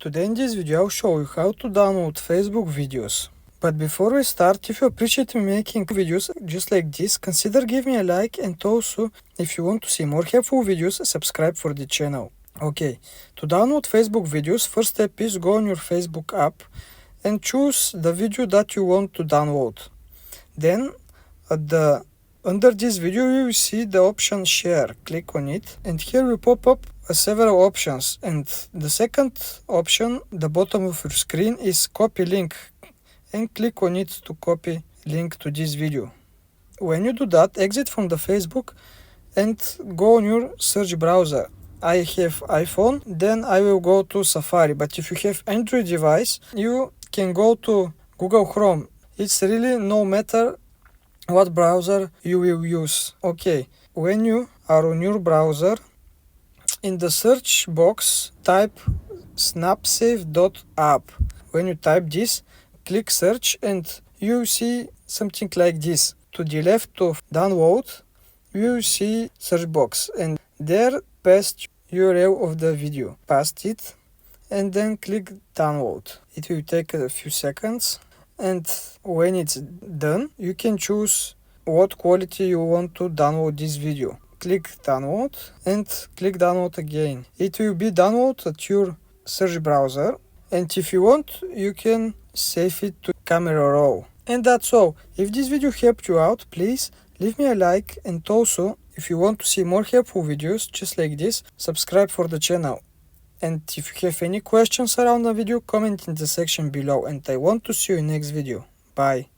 Today in this video I'll show you how to download Facebook videos. But before we start, if you appreciate me making videos just like this, consider giving me a like, and also if you want to see more helpful videos, subscribe for the channel. Okay, to download Facebook videos, first step is go on your Facebook app and choose the video that you want to download. Then under this video you will see the option share. Click on it and here will pop up several options, and the second option, the bottom of your screen, is copy link, and click on it to copy link to this video. When you do that, exit from the Facebook and go on your search browser. I have iPhone, then I will go to Safari, but if you have Android device, you can go to Google Chrome. It's really no matter what browser you will use. Okay, when you are on your browser, in the search box type snapsave.app. When you type this, click search and you see something like this. To the left of download, you will see search box, and there paste URL of the video. Paste it and then click download. It will take a few seconds, and when it's done, you can choose what quality you want to download this video. Click download and click download again. It will be download at your search browser, and if you want, you can save it to camera roll. And that's all. If this video helped you out, please leave me a like, and also if you want to see more helpful videos just like this, subscribe for the channel. And if you have any questions around the video, comment in the section below, and I want to see you in next video. Bye.